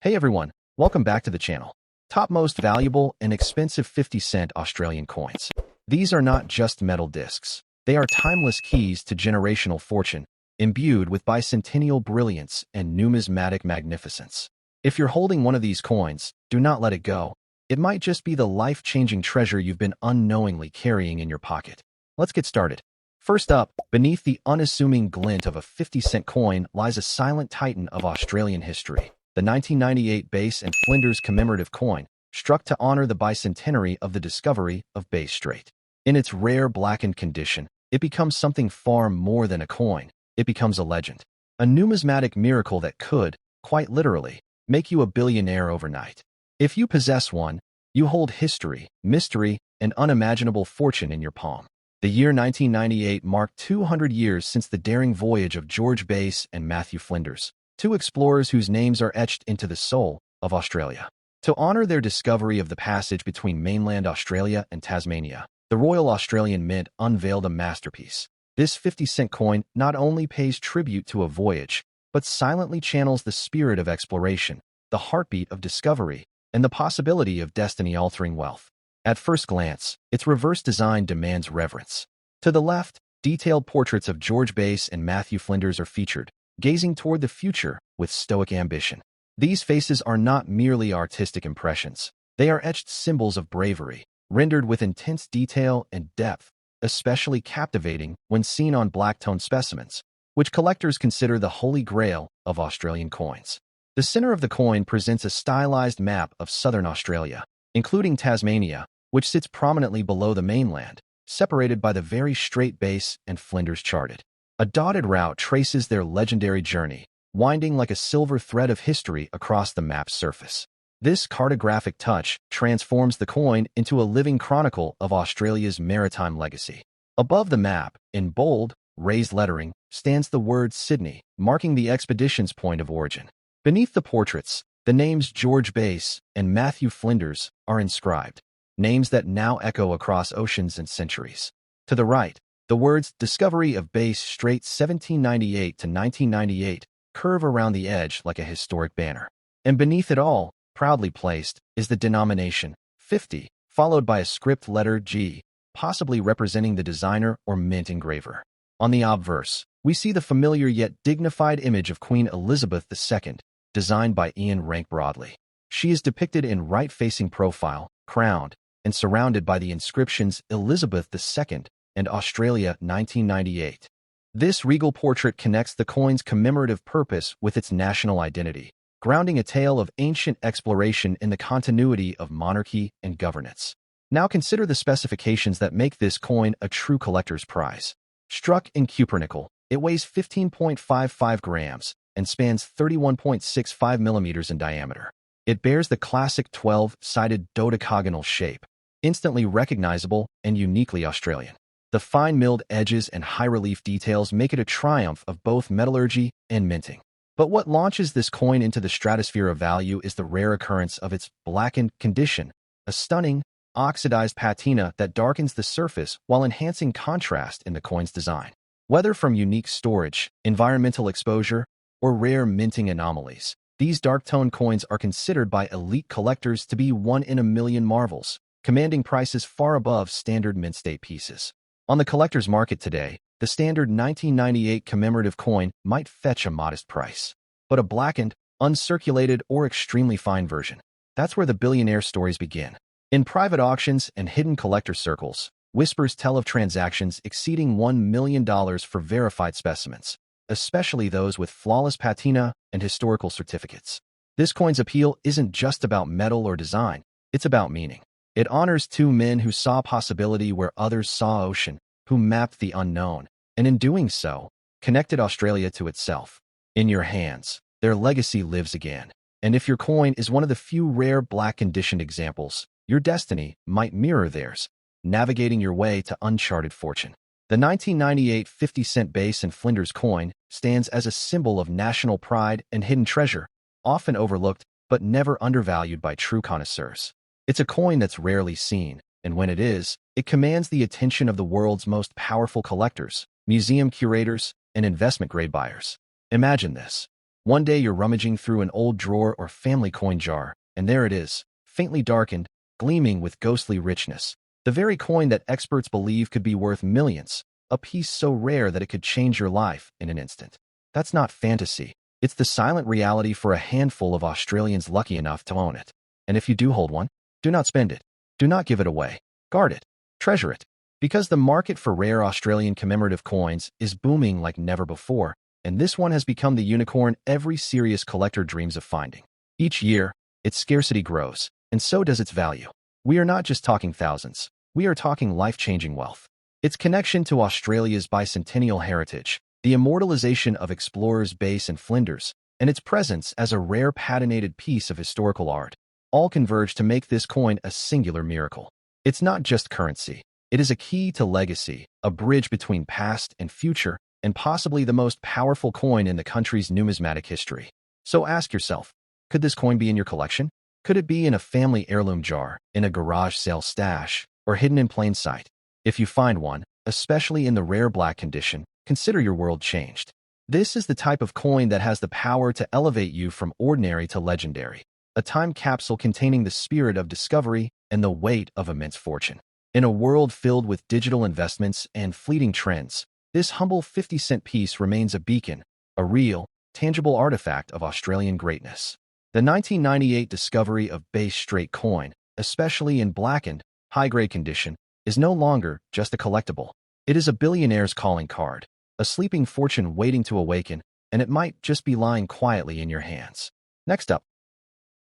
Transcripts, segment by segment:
Hey everyone, welcome back to the channel. Top most valuable and expensive 50-cent Australian coins. These are not just metal discs. They are timeless keys to generational fortune, imbued with bicentennial brilliance and numismatic magnificence. If you're holding one of these coins, do not let it go. It might just be the life-changing treasure you've been unknowingly carrying in your pocket. Let's get started. First up, beneath the unassuming glint of a 50-cent coin lies a silent titan of Australian history. The 1998 Bass and Flinders commemorative coin, struck to honor the bicentenary of the discovery of Bass Strait. In its rare blackened condition, it becomes something far more than a coin. It becomes a legend. A numismatic miracle that could, quite literally, make you a billionaire overnight. If you possess one, you hold history, mystery, and unimaginable fortune in your palm. The year 1998 marked 200 years since the daring voyage of George Bass and Matthew Flinders, two explorers whose names are etched into the soul of Australia. To honor their discovery of the passage between mainland Australia and Tasmania, the Royal Australian Mint unveiled a masterpiece. This 50-cent coin not only pays tribute to a voyage, but silently channels the spirit of exploration, the heartbeat of discovery, and the possibility of destiny-altering wealth. At first glance, its reverse design demands reverence. To the left, detailed portraits of George Bass and Matthew Flinders are featured, gazing toward the future with stoic ambition. These faces are not merely artistic impressions. They are etched symbols of bravery, rendered with intense detail and depth, especially captivating when seen on black-tone specimens, which collectors consider the holy grail of Australian coins. The center of the coin presents a stylized map of southern Australia, including Tasmania, which sits prominently below the mainland, separated by the very straight Bass and Flinders charted. A dotted route traces their legendary journey, winding like a silver thread of history across the map's surface. This cartographic touch transforms the coin into a living chronicle of Australia's maritime legacy. Above the map, in bold, raised lettering, stands the word Sydney, marking the expedition's point of origin. Beneath the portraits, the names George Bass and Matthew Flinders are inscribed, names that now echo across oceans and centuries. To the right, the words Discovery of Bass Strait 1798 to 1998 curve around the edge like a historic banner. And beneath it all, proudly placed, is the denomination, 50, followed by a script letter G, possibly representing the designer or mint engraver. On the obverse, we see the familiar yet dignified image of Queen Elizabeth II, designed by Ian Rank Broadley. She is depicted in right-facing profile, crowned, and surrounded by the inscriptions Elizabeth II and Australia 1998. This regal portrait connects the coin's commemorative purpose with its national identity, grounding a tale of ancient exploration in the continuity of monarchy and governance. Now consider the specifications that make this coin a true collector's prize. Struck in cupronickel, it weighs 15.55 grams and spans 31.65 millimeters in diameter. It bears the classic 12-sided dodecagonal shape, instantly recognizable and uniquely Australian. The fine-milled edges and high-relief details make it a triumph of both metallurgy and minting. But what launches this coin into the stratosphere of value is the rare occurrence of its blackened condition, a stunning, oxidized patina that darkens the surface while enhancing contrast in the coin's design. Whether from unique storage, environmental exposure, or rare minting anomalies, these dark-tone coins are considered by elite collectors to be one-in-a-million marvels, commanding prices far above standard mint-state pieces. On the collector's market today, the standard 1998 commemorative coin might fetch a modest price. But a blackened, uncirculated, or extremely fine version, that's where the billionaire stories begin. In private auctions and hidden collector circles, whispers tell of transactions exceeding $1 million for verified specimens, especially those with flawless patina and historical certificates. This coin's appeal isn't just about metal or design, it's about meaning. It honors two men who saw possibility where others saw ocean, who mapped the unknown, and in doing so, connected Australia to itself. In your hands, their legacy lives again. And if your coin is one of the few rare black-conditioned examples, your destiny might mirror theirs, navigating your way to uncharted fortune. The 1998 50-cent Bass and Flinders coin stands as a symbol of national pride and hidden treasure, often overlooked but never undervalued by true connoisseurs. It's a coin that's rarely seen, and when it is, it commands the attention of the world's most powerful collectors, museum curators, and investment-grade buyers. Imagine this. One day you're rummaging through an old drawer or family coin jar, and there it is, faintly darkened, gleaming with ghostly richness. The very coin that experts believe could be worth millions, a piece so rare that it could change your life in an instant. That's not fantasy. It's the silent reality for a handful of Australians lucky enough to own it. And if you do hold one, do not spend it. Do not give it away. Guard it. Treasure it. Because the market for rare Australian commemorative coins is booming like never before, and this one has become the unicorn every serious collector dreams of finding. Each year, its scarcity grows, and so does its value. We are not just talking thousands. We are talking life-changing wealth. Its connection to Australia's bicentennial heritage, the immortalization of explorers Bass and Flinders, and its presence as a rare patinated piece of historical art, all converge to make this coin a singular miracle. It's not just currency. It is a key to legacy, a bridge between past and future, and possibly the most powerful coin in the country's numismatic history. So ask yourself, could this coin be in your collection? Could it be in a family heirloom jar, in a garage sale stash, or hidden in plain sight? If you find one, especially in the rare black condition, consider your world changed. This is the type of coin that has the power to elevate you from ordinary to legendary, a time capsule containing the spirit of discovery and the weight of immense fortune. In a world filled with digital investments and fleeting trends, this humble 50-cent piece remains a beacon, a real, tangible artifact of Australian greatness. The 1998 discovery of Bass Straight coin, especially in blackened, high-grade condition, is no longer just a collectible. It is a billionaire's calling card, a sleeping fortune waiting to awaken, and it might just be lying quietly in your hands. Next up,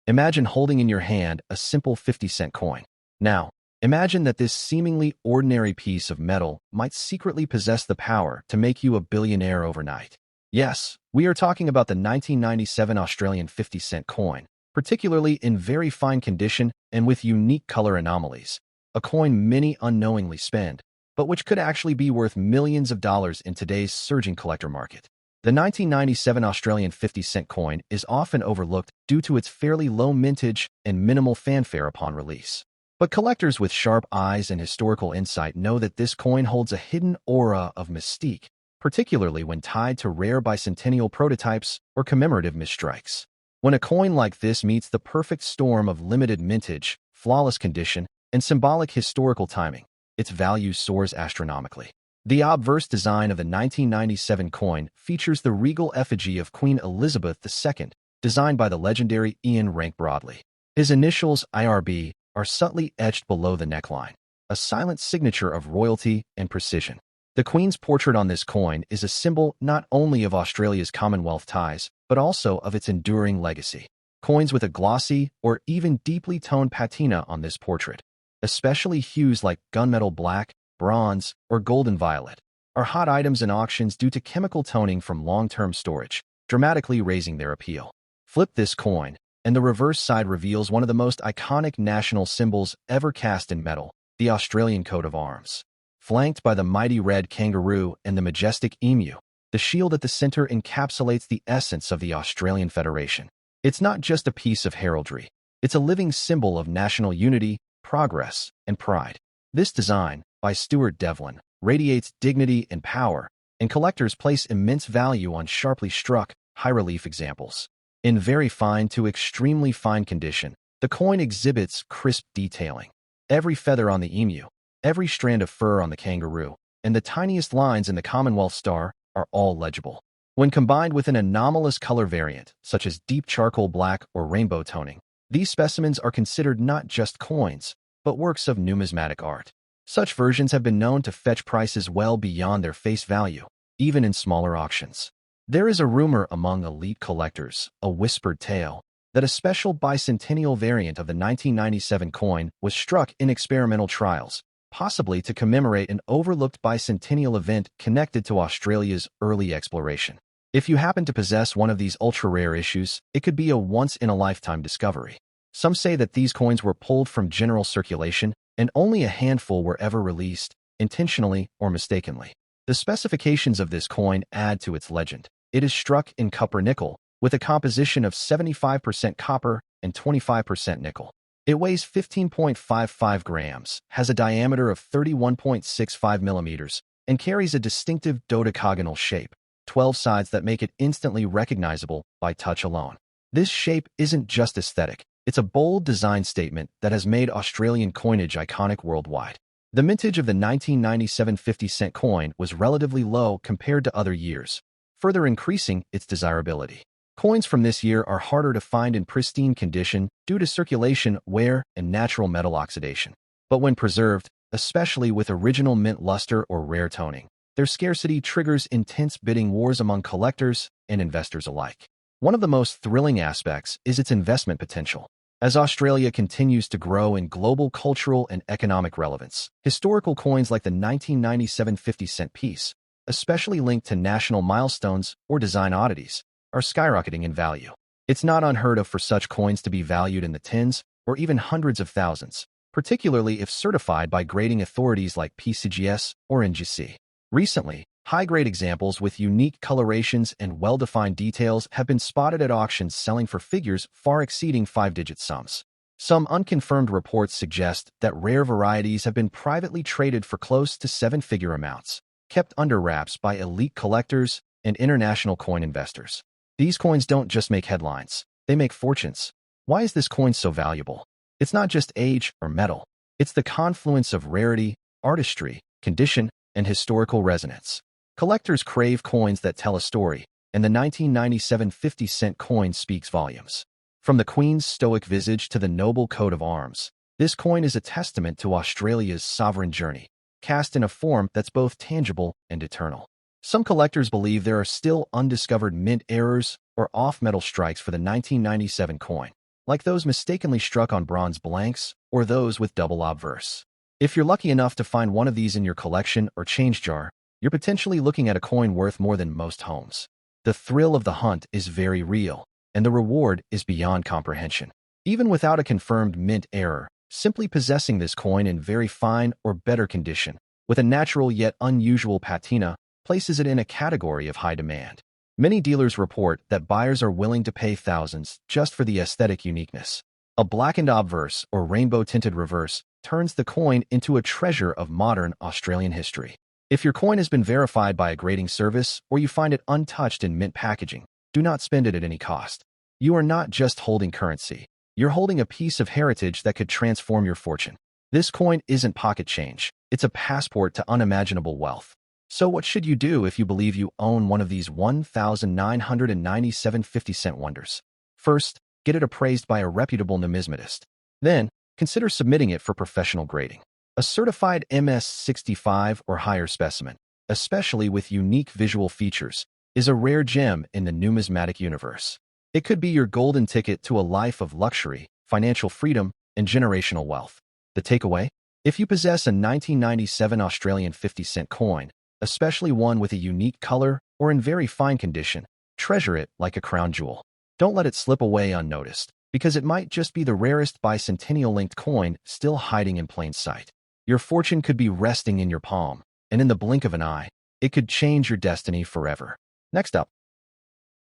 imagine holding in your hand a simple 50-cent coin. Now, imagine that this seemingly ordinary piece of metal might secretly possess the power to make you a billionaire overnight. Yes, we are talking about the 1997 Australian 50-cent coin, particularly in very fine condition and with unique color anomalies, a coin many unknowingly spend, but which could actually be worth millions of dollars in today's surging collector market. The 1997 Australian 50-cent coin is often overlooked due to its fairly low mintage and minimal fanfare upon release. But collectors with sharp eyes and historical insight know that this coin holds a hidden aura of mystique, particularly when tied to rare bicentennial prototypes or commemorative misstrikes. When a coin like this meets the perfect storm of limited mintage, flawless condition, and symbolic historical timing, its value soars astronomically. The obverse design of the 1997 coin features the regal effigy of Queen Elizabeth II, designed by the legendary Ian Rank Broadley. His initials, IRB, are subtly etched below the neckline, a silent signature of royalty and precision. The Queen's portrait on this coin is a symbol not only of Australia's Commonwealth ties, but also of its enduring legacy. Coins with a glossy or even deeply toned patina on this portrait, especially hues like gunmetal black, bronze, or golden violet, are hot items in auctions due to chemical toning from long-term storage, dramatically raising their appeal. Flip this coin, and the reverse side reveals one of the most iconic national symbols ever cast in metal, the Australian coat of arms. Flanked by the mighty red kangaroo and the majestic emu, the shield at the center encapsulates the essence of the Australian Federation. It's not just a piece of heraldry. It's a living symbol of national unity, progress, and pride. This design, by Stuart Devlin, radiates dignity and power, and collectors place immense value on sharply struck, high-relief examples. In very fine to extremely fine condition, the coin exhibits crisp detailing. Every feather on the emu, every strand of fur on the kangaroo, and the tiniest lines in the Commonwealth star are all legible. When combined with an anomalous color variant, such as deep charcoal black or rainbow toning, these specimens are considered not just coins, but works of numismatic art. Such versions have been known to fetch prices well beyond their face value, even in smaller auctions. There is a rumor among elite collectors, a whispered tale, that a special bicentennial variant of the 1997 coin was struck in experimental trials, possibly to commemorate an overlooked bicentennial event connected to Australia's early exploration. If you happen to possess one of these ultra-rare issues, it could be a once-in-a-lifetime discovery. Some say that these coins were pulled from general circulation, and only a handful were ever released, intentionally or mistakenly. The specifications of this coin add to its legend. It is struck in copper-nickel, with a composition of 75% copper and 25% nickel. It weighs 15.55 grams, has a diameter of 31.65 millimeters, and carries a distinctive dodecagonal shape, 12 sides that make it instantly recognizable by touch alone. This shape isn't just aesthetic. It's a bold design statement that has made Australian coinage iconic worldwide. The mintage of the 1997 50-cent coin was relatively low compared to other years, further increasing its desirability. Coins from this year are harder to find in pristine condition due to circulation, wear, and natural metal oxidation. But when preserved, especially with original mint luster or rare toning, their scarcity triggers intense bidding wars among collectors and investors alike. One of the most thrilling aspects is its investment potential. As Australia continues to grow in global cultural and economic relevance, historical coins like the 1997 50-cent piece, especially linked to national milestones or design oddities, are skyrocketing in value. It's not unheard of for such coins to be valued in the tens or even hundreds of thousands, particularly if certified by grading authorities like PCGS or NGC. Recently, high-grade examples with unique colorations and well-defined details have been spotted at auctions selling for figures far exceeding 5-digit sums. Some unconfirmed reports suggest that rare varieties have been privately traded for close to 7-figure amounts, kept under wraps by elite collectors and international coin investors. These coins don't just make headlines, they make fortunes. Why is this coin so valuable? It's not just age or metal. It's the confluence of rarity, artistry, condition, and historical resonance. Collectors crave coins that tell a story, and the 1997 50-cent coin speaks volumes. From the Queen's stoic visage to the noble coat of arms, this coin is a testament to Australia's sovereign journey, cast in a form that's both tangible and eternal. Some collectors believe there are still undiscovered mint errors or off-metal strikes for the 1997 coin, like those mistakenly struck on bronze blanks or those with double obverse. If you're lucky enough to find one of these in your collection or change jar, you're potentially looking at a coin worth more than most homes. The thrill of the hunt is very real, and the reward is beyond comprehension. Even without a confirmed mint error, simply possessing this coin in very fine or better condition, with a natural yet unusual patina, places it in a category of high demand. Many dealers report that buyers are willing to pay thousands just for the aesthetic uniqueness. A blackened obverse or rainbow-tinted reverse turns the coin into a treasure of modern Australian history. If your coin has been verified by a grading service or you find it untouched in mint packaging, do not spend it at any cost. You are not just holding currency. You're holding a piece of heritage that could transform your fortune. This coin isn't pocket change. It's a passport to unimaginable wealth. So what should you do if you believe you own one of these 1,997 50-cent wonders? First, get it appraised by a reputable numismatist. Then, consider submitting it for professional grading. A certified MS-65 or higher specimen, especially with unique visual features, is a rare gem in the numismatic universe. It could be your golden ticket to a life of luxury, financial freedom, and generational wealth. The takeaway? If you possess a 1997 Australian 50-cent coin, especially one with a unique color or in very fine condition, treasure it like a crown jewel. Don't let it slip away unnoticed, because it might just be the rarest bicentennial-linked coin still hiding in plain sight. Your fortune could be resting in your palm, and in the blink of an eye, it could change your destiny forever. Next up,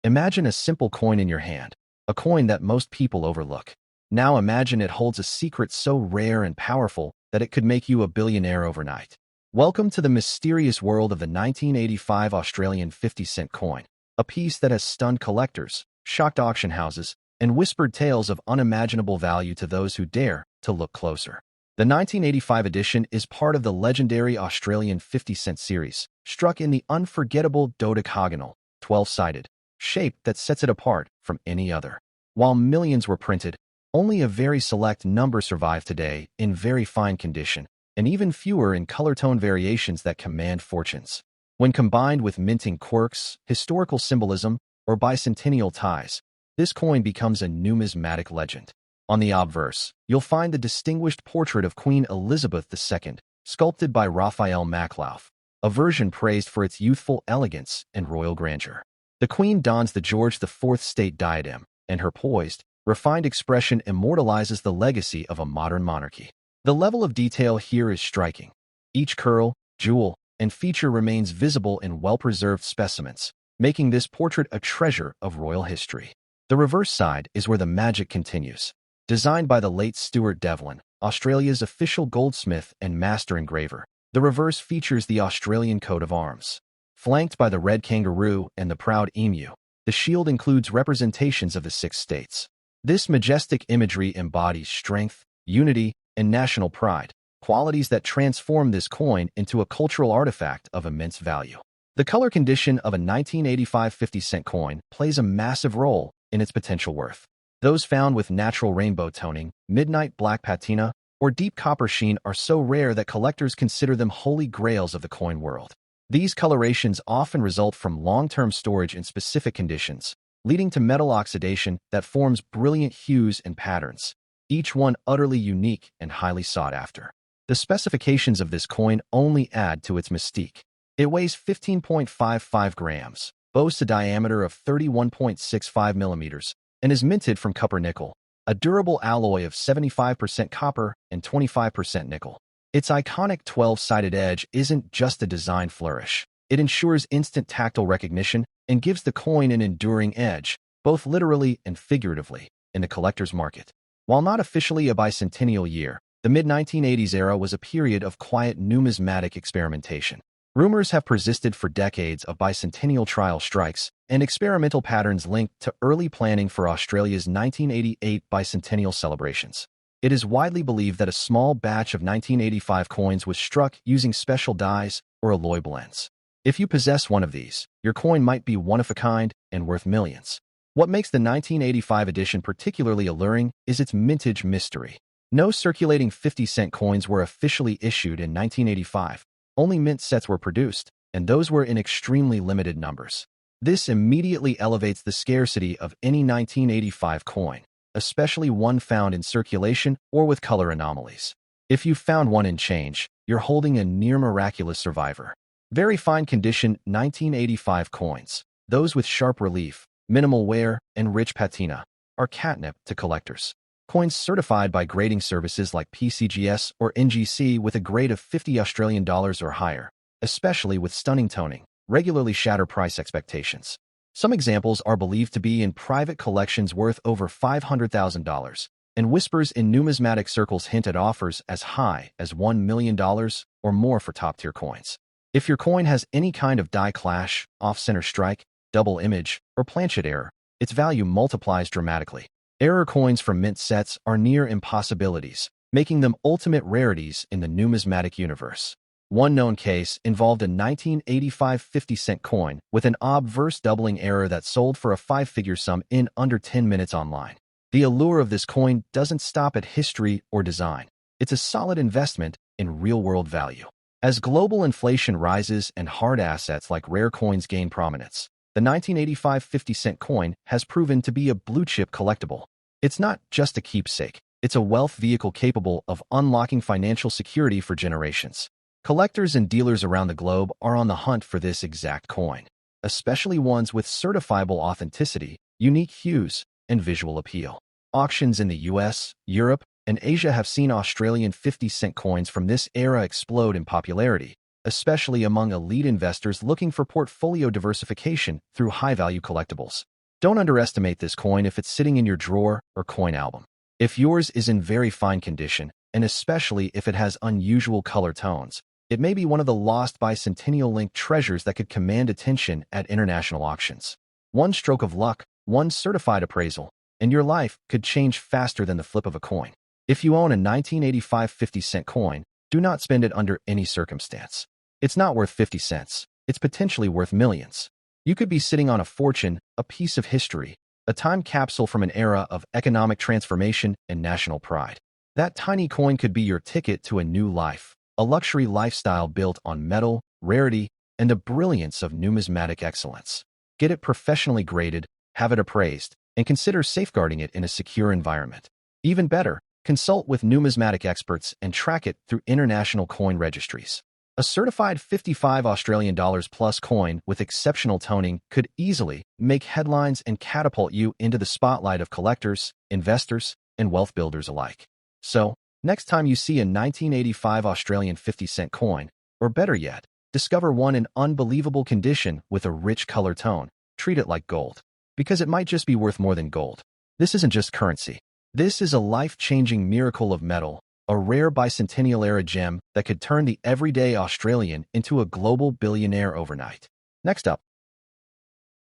imagine a simple coin in your hand, a coin that most people overlook. Now imagine it holds a secret so rare and powerful that it could make you a billionaire overnight. Welcome to the mysterious world of the 1985 Australian 50-cent coin, a piece that has stunned collectors, shocked auction houses, and whispered tales of unimaginable value to those who dare to look closer. The 1985 edition is part of the legendary Australian 50-cent series, struck in the unforgettable dodecagonal, 12-sided, shape that sets it apart from any other. While millions were printed, only a very select number survive today in very fine condition, and even fewer in color tone variations that command fortunes. When combined with minting quirks, historical symbolism, or bicentennial ties, this coin becomes a numismatic legend. On the obverse, you'll find the distinguished portrait of Queen Elizabeth II, sculpted by Raphael Maclauff, a version praised for its youthful elegance and royal grandeur. The Queen dons the George IV state diadem, and her poised, refined expression immortalizes the legacy of a modern monarchy. The level of detail here is striking. Each curl, jewel, and feature remains visible in well-preserved specimens, making this portrait a treasure of royal history. The reverse side is where the magic continues. Designed by the late Stuart Devlin, Australia's official goldsmith and master engraver, the reverse features the Australian coat of arms. flanked by the red kangaroo and the proud emu. The shield includes representations of the 6 states. This majestic imagery embodies strength, unity, and national pride, qualities that transform this coin into a cultural artifact of immense value. The color condition of a 1985 50-cent coin plays a massive role in its potential worth. Those found with natural rainbow toning, midnight black patina, or deep copper sheen are so rare that collectors consider them holy grails of the coin world. These colorations often result from long-term storage in specific conditions, leading to metal oxidation that forms brilliant hues and patterns, each one utterly unique and highly sought after. The specifications of this coin only add to its mystique. It weighs 15.55 grams, boasts a diameter of 31.65 millimeters, and is minted from copper nickel, a durable alloy of 75% copper and 25% nickel. Its iconic 12-sided edge isn't just a design flourish. It ensures instant tactile recognition and gives the coin an enduring edge, both literally and figuratively, in the collector's market. While not officially a bicentennial year, the mid-1980s era was a period of quiet numismatic experimentation. Rumors have persisted for decades of bicentennial trial strikes and experimental patterns linked to early planning for Australia's 1988 bicentennial celebrations. It is widely believed that a small batch of 1985 coins was struck using special dyes or alloy blends. If you possess one of these, your coin might be one of a kind and worth millions. What makes the 1985 edition particularly alluring is its mintage mystery. No circulating 50-cent coins were officially issued in 1985. Only mint sets were produced, and those were in extremely limited numbers. This immediately elevates the scarcity of any 1985 coin, especially one found in circulation or with color anomalies. If you found one in change, you're holding a near-miraculous survivor. Very fine condition 1985 coins, those with sharp relief, minimal wear, and rich patina, are catnip to collectors. Coins certified by grading services like PCGS or NGC with a grade of $50 or higher, especially with stunning toning, regularly shatter price expectations. Some examples are believed to be in private collections worth over $500,000, and whispers in numismatic circles hint at offers as high as $1 million or more for top-tier coins. If your coin has any kind of die clash, off-center strike, double image, or planchet error, its value multiplies dramatically. Error coins from mint sets are near impossibilities, making them ultimate rarities in the numismatic universe. One known case involved a 1985 50-cent coin with an obverse doubling error that sold for a 5-figure sum in under 10 minutes online. The allure of this coin doesn't stop at history or design. It's a solid investment in real-world value. As global inflation rises and hard assets like rare coins gain prominence, the 1985 50-cent coin has proven to be a blue-chip collectible. It's not just a keepsake. It's a wealth vehicle capable of unlocking financial security for generations. Collectors and dealers around the globe are on the hunt for this exact coin, especially ones with certifiable authenticity, unique hues, and visual appeal. Auctions in the US, Europe, and Asia have seen Australian 50-cent coins from this era explode in popularity, especially among elite investors looking for portfolio diversification through high-value collectibles. Don't underestimate this coin if it's sitting in your drawer or coin album. If yours is in very fine condition, and especially if it has unusual color tones, it may be one of the lost bicentennial-linked treasures that could command attention at international auctions. One stroke of luck, one certified appraisal, and your life could change faster than the flip of a coin. If you own a 1985 50-cent coin, do not spend it under any circumstance. It's not worth 50 cents. It's potentially worth millions. You could be sitting on a fortune, a piece of history, a time capsule from an era of economic transformation and national pride. That tiny coin could be your ticket to a new life, a luxury lifestyle built on metal, rarity, and the brilliance of numismatic excellence. Get it professionally graded, have it appraised, and consider safeguarding it in a secure environment. Even better, consult with numismatic experts and track it through international coin registries. A certified $55 plus coin with exceptional toning could easily make headlines and catapult you into the spotlight of collectors, investors, and wealth builders alike. So, next time you see a 1985 Australian 50-cent coin, or better yet, discover one in unbelievable condition with a rich color tone, treat it like gold. Because it might just be worth more than gold. This isn't just currency. This is a life-changing miracle of metal, a rare bicentennial-era gem that could turn the everyday Australian into a global billionaire overnight. Next up,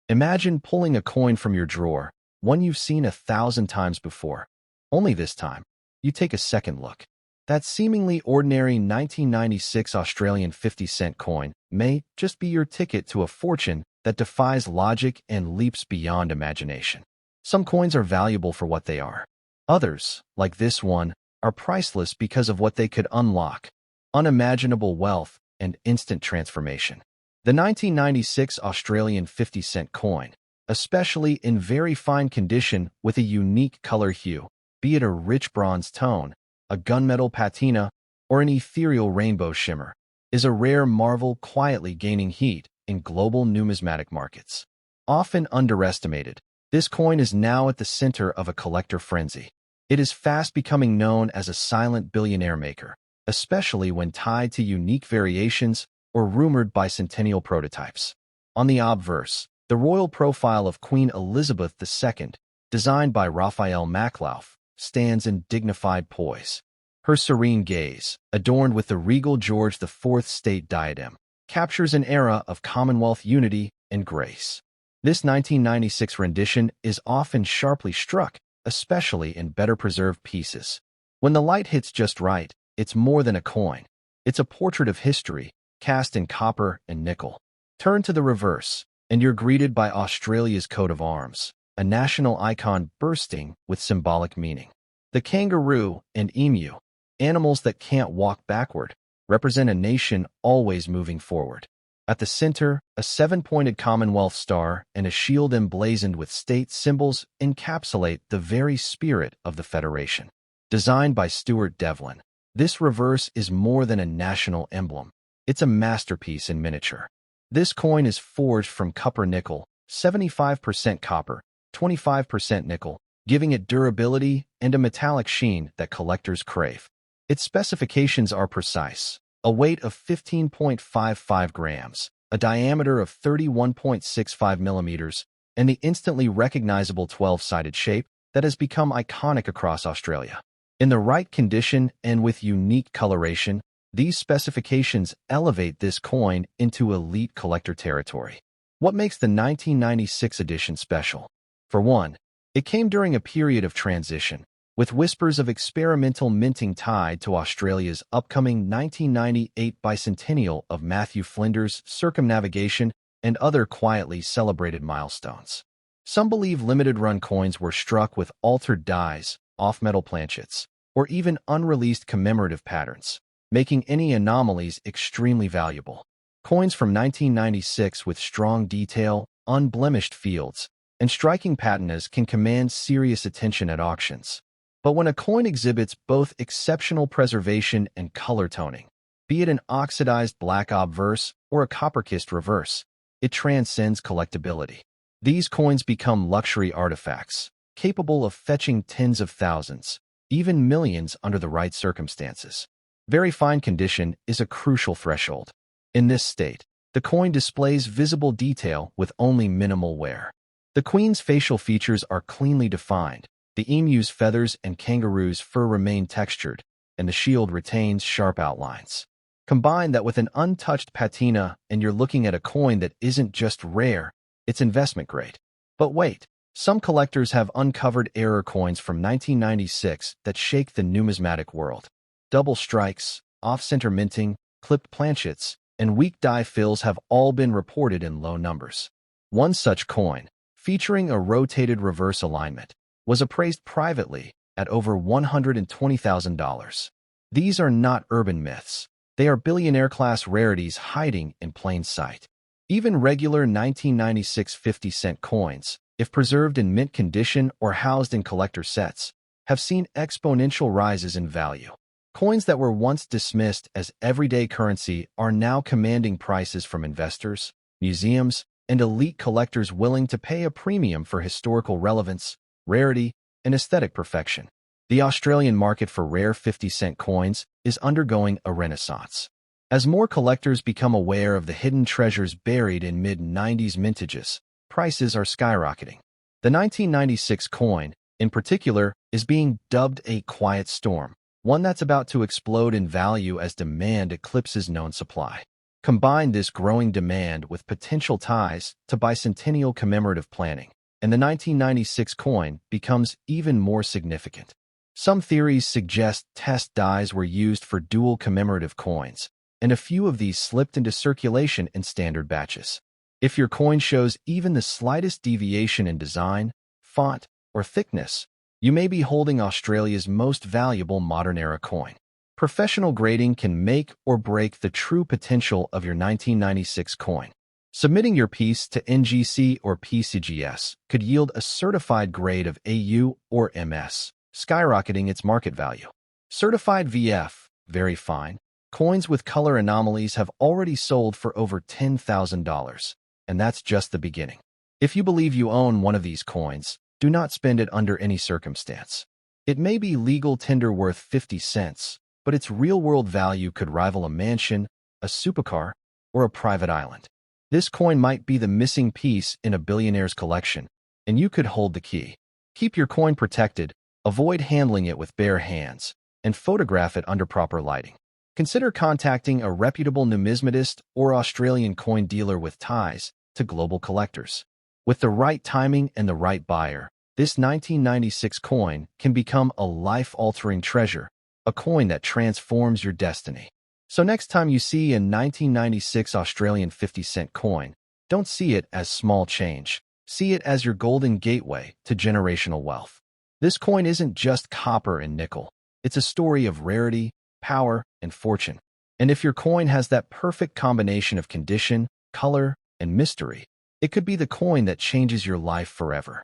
imagine pulling a coin from your drawer, one you've seen 1,000 times before. Only this time, you take a second look. That seemingly ordinary 1996 Australian 50-cent coin may just be your ticket to a fortune that defies logic and leaps beyond imagination. Some coins are valuable for what they are. Others, like this one, are priceless because of what they could unlock: unimaginable wealth and instant transformation. The 1996 Australian 50-cent coin, especially in very fine condition with a unique color hue, be it a rich bronze tone, a gunmetal patina, or an ethereal rainbow shimmer, is a rare marvel quietly gaining heat in global numismatic markets. Often underestimated, this coin is now at the center of a collector frenzy. It is fast becoming known as a silent billionaire maker, especially when tied to unique variations or rumored bicentennial prototypes. On the obverse, the royal profile of Queen Elizabeth II, designed by Raphael Maklauf, stands in dignified poise. Her serene gaze, adorned with the regal George IV state diadem, captures an era of Commonwealth unity and grace. This 1996 rendition is often sharply struck, especially in better-preserved pieces. When the light hits just right, it's more than a coin. It's a portrait of history, cast in copper and nickel. Turn to the reverse, and you're greeted by Australia's coat of arms, a national icon bursting with symbolic meaning. The kangaroo and emu, animals that can't walk backward, represent a nation always moving forward. At the center, a 7-pointed Commonwealth star and a shield emblazoned with state symbols encapsulate the very spirit of the Federation. Designed by Stuart Devlin, this reverse is more than a national emblem. It's a masterpiece in miniature. This coin is forged from copper nickel, 75% copper, 25% nickel, giving it durability and a metallic sheen that collectors crave. Its specifications are precise: a weight of 15.55 grams, a diameter of 31.65 millimeters, and the instantly recognizable 12-sided shape that has become iconic across Australia. In the right condition and with unique coloration, these specifications elevate this coin into elite collector territory. What makes the 1996 edition special? For one, it came during a period of transition, with whispers of experimental minting tied to Australia's upcoming 1998 bicentennial of Matthew Flinders' circumnavigation and other quietly celebrated milestones. Some believe limited-run coins were struck with altered dies, off-metal planchets, or even unreleased commemorative patterns, making any anomalies extremely valuable. Coins from 1996 with strong detail, unblemished fields, and striking patinas can command serious attention at auctions. But when a coin exhibits both exceptional preservation and color toning, be it an oxidized black obverse or a copper-kissed reverse, it transcends collectability. These coins become luxury artifacts, capable of fetching tens of thousands, even millions under the right circumstances. Very fine condition is a crucial threshold. In this state, the coin displays visible detail with only minimal wear. The Queen's facial features are cleanly defined, the emu's feathers and kangaroo's fur remain textured, and the shield retains sharp outlines. Combine that with an untouched patina and you're looking at a coin that isn't just rare, it's investment grade. But wait, some collectors have uncovered error coins from 1996 that shake the numismatic world. Double strikes, off-center minting, clipped planchets, and weak die fills have all been reported in low numbers. One such coin, featuring a rotated reverse alignment, was appraised privately at over $120,000. These are not urban myths. They are billionaire-class rarities hiding in plain sight. Even regular 1996 50-cent coins, if preserved in mint condition or housed in collector sets, have seen exponential rises in value. Coins that were once dismissed as everyday currency are now commanding prices from investors, museums, and elite collectors willing to pay a premium for historical relevance, rarity, and aesthetic perfection. The Australian market for rare 50-cent coins is undergoing a renaissance. As more collectors become aware of the hidden treasures buried in mid-90s mintages, prices are skyrocketing. The 1996 coin, in particular, is being dubbed a quiet storm, one that's about to explode in value as demand eclipses known supply. Combine this growing demand with potential ties to bicentennial commemorative planning, and the 1996 coin becomes even more significant. Some theories suggest test dies were used for dual commemorative coins, and a few of these slipped into circulation in standard batches. If your coin shows even the slightest deviation in design, font, or thickness, you may be holding Australia's most valuable modern-era coin. Professional grading can make or break the true potential of your 1996 coin. Submitting your piece to NGC or PCGS could yield a certified grade of AU or MS, skyrocketing its market value. Certified VF, very fine, coins with color anomalies have already sold for over $10,000, and that's just the beginning. If you believe you own one of these coins, do not spend it under any circumstance. It may be legal tender worth 50 cents, but its real-world value could rival a mansion, a supercar, or a private island. This coin might be the missing piece in a billionaire's collection, and you could hold the key. Keep your coin protected, avoid handling it with bare hands, and photograph it under proper lighting. Consider contacting a reputable numismatist or Australian coin dealer with ties to global collectors. With the right timing and the right buyer, this 1996 coin can become a life-altering treasure, a coin that transforms your destiny. So next time you see a 1996 Australian 50-cent coin, don't see it as small change. See it as your golden gateway to generational wealth. This coin isn't just copper and nickel. It's a story of rarity, power, and fortune. And if your coin has that perfect combination of condition, color, and mystery, it could be the coin that changes your life forever.